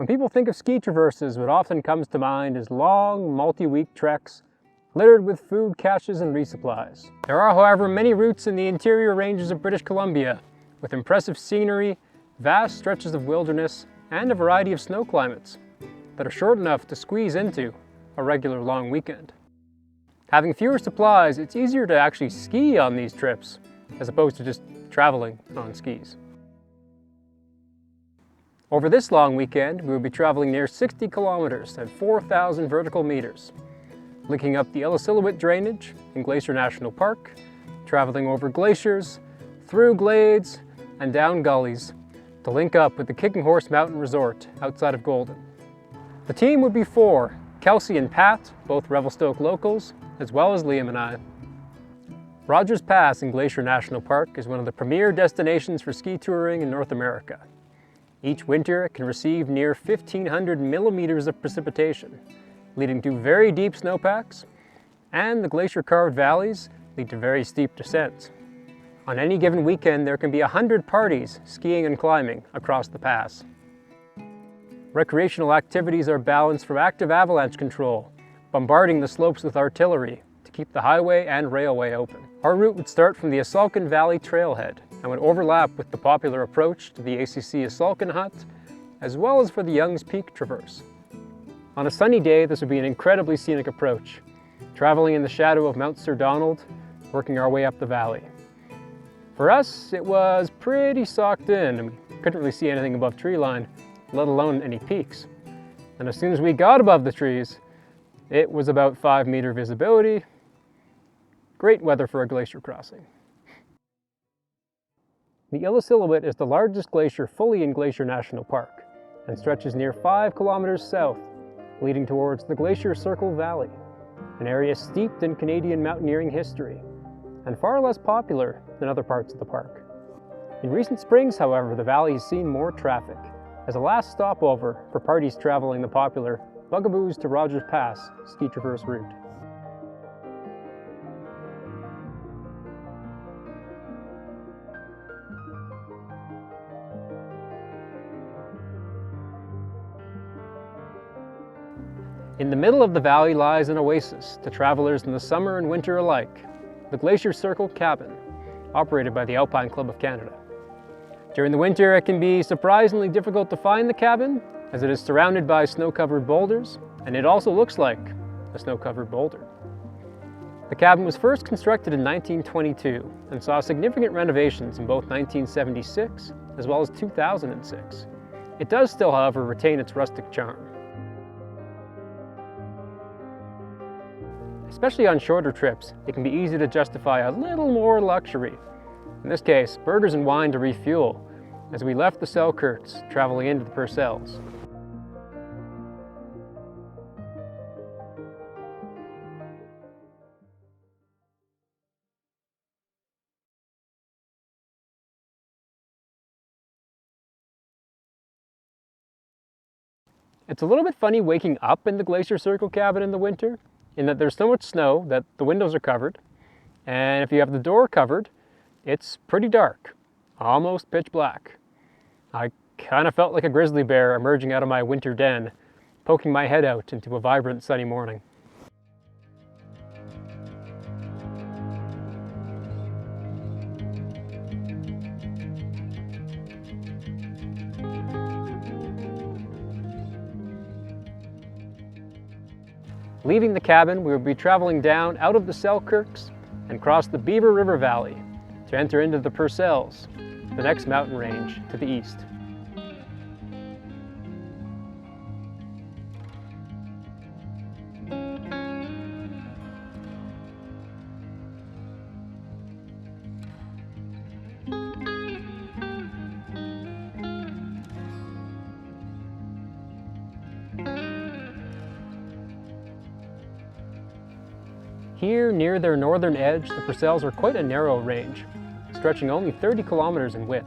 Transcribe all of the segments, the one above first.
When people think of ski traverses, what often comes to mind is long, multi-week treks littered with food caches and resupplies. There are, however, many routes in the interior ranges of British Columbia, with impressive scenery, vast stretches of wilderness, and a variety of snow climates that are short enough to squeeze into a regular long weekend. Having fewer supplies, it's easier to actually ski on these trips as opposed to just traveling on skis. Over this long weekend, we will be traveling near 60 kilometers at 4,000 vertical meters, linking up the Illecillewaet drainage in Glacier National Park, traveling over glaciers, through glades, and down gullies to link up with the Kicking Horse Mountain Resort outside of Golden. The team would be four: Kelsey and Pat, both Revelstoke locals, as well as Liam and I. Rogers Pass in Glacier National Park is one of the premier destinations for ski touring in North America. Each winter it can receive near 1,500 millimeters of precipitation, leading to very deep snowpacks, and the glacier-carved valleys lead to very steep descents. On any given weekend, there can be 100 parties skiing and climbing across the pass. Recreational activities are balanced from active avalanche control, bombarding the slopes with artillery to keep the highway and railway open. Our route would start from the Asalkan Valley trailhead and would overlap with the popular approach to the ACC Asalkan Hut, as well as for the Young's Peak Traverse. On a sunny day, this would be an incredibly scenic approach, traveling in the shadow of Mount Sir Donald, working our way up the valley. For us, it was pretty socked in, and we couldn't really see anything above tree line, let alone any peaks. And as soon as we got above the trees, it was about 5-meter visibility. Great weather for a glacier crossing. The Illecillewaet is the largest glacier fully in Glacier National Park and stretches near 5 kilometers south, leading towards the Glacier Circle Valley, an area steeped in Canadian mountaineering history and far less popular than other parts of the park. In recent springs, however, the valley has seen more traffic as a last stopover for parties traveling the popular Bugaboos to Rogers Pass ski traverse route. In the middle of the valley lies an oasis to travelers in the summer and winter alike, the Glacier Circle Cabin, operated by the Alpine Club of Canada. During the winter, it can be surprisingly difficult to find the cabin, as it is surrounded by snow-covered boulders, and it also looks like a snow-covered boulder. The cabin was first constructed in 1922 and saw significant renovations in both 1976 as well as 2006. It does still, however, retain its rustic charm. Especially on shorter trips, it can be easy to justify a little more luxury. In this case, burgers and wine to refuel, as we left the Selkirks, traveling into the Purcells. It's a little bit funny waking up in the Glacier Circle cabin in the winter, in that there's so much snow that the windows are covered, and if you have the door covered, it's pretty dark, almost pitch black. I kind of felt like a grizzly bear emerging out of my winter den, poking my head out into a vibrant sunny morning. Leaving the cabin, we will be traveling down out of the Selkirks and cross the Beaver River Valley to enter into the Purcells, the next mountain range to the east. Here, near their northern edge, the Purcells are quite a narrow range, stretching only 30 kilometers in width.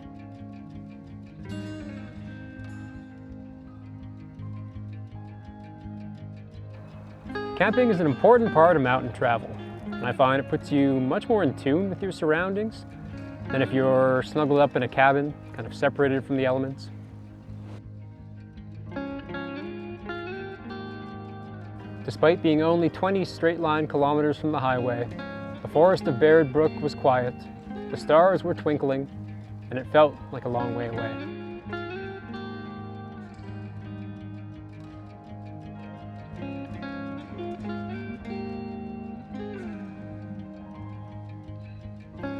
Camping is an important part of mountain travel, and I find it puts you much more in tune with your surroundings than if you're snuggled up in a cabin, kind of separated from the elements. Despite being only 20 straight-line kilometers from the highway, the forest of Baird Brook was quiet, the stars were twinkling, and it felt like a long way away.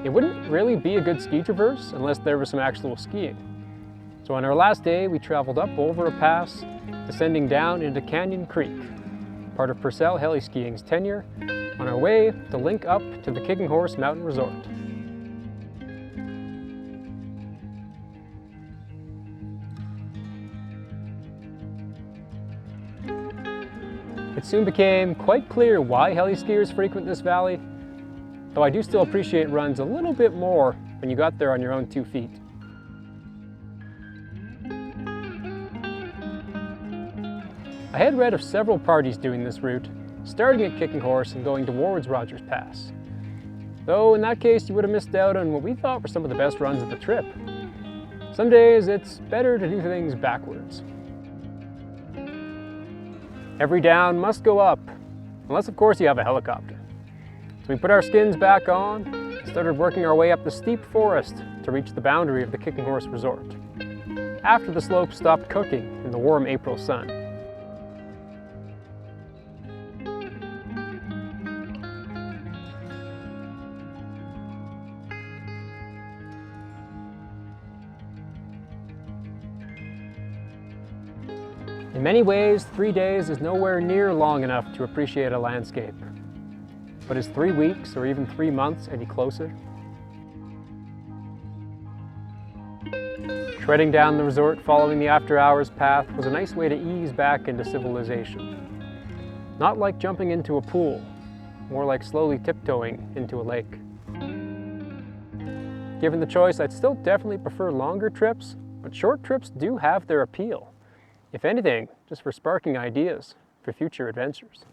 It wouldn't really be a good ski traverse unless there was some actual skiing. So on our last day, we traveled up over a pass, descending down into Canyon Creek, part of Purcell heli-skiing's tenure, on our way to link up to the Kicking Horse Mountain Resort. It soon became quite clear why heli-skiers frequent this valley, though I do still appreciate runs a little bit more when you got there on your own 2 feet. I had read of several parties doing this route, starting at Kicking Horse and going towards Rogers Pass. Though in that case you would have missed out on what we thought were some of the best runs of the trip. Some days it's better to do things backwards. Every down must go up, unless of course you have a helicopter. So we put our skins back on and started working our way up the steep forest to reach the boundary of the Kicking Horse Resort, after the slope stopped cooking in the warm April sun. In many ways, 3 days is nowhere near long enough to appreciate a landscape. But is 3 weeks or even 3 months any closer? Treading down the resort following the after-hours path was a nice way to ease back into civilization. Not like jumping into a pool, more like slowly tiptoeing into a lake. Given the choice, I'd still definitely prefer longer trips, but short trips do have their appeal. If anything, just for sparking ideas for future adventures.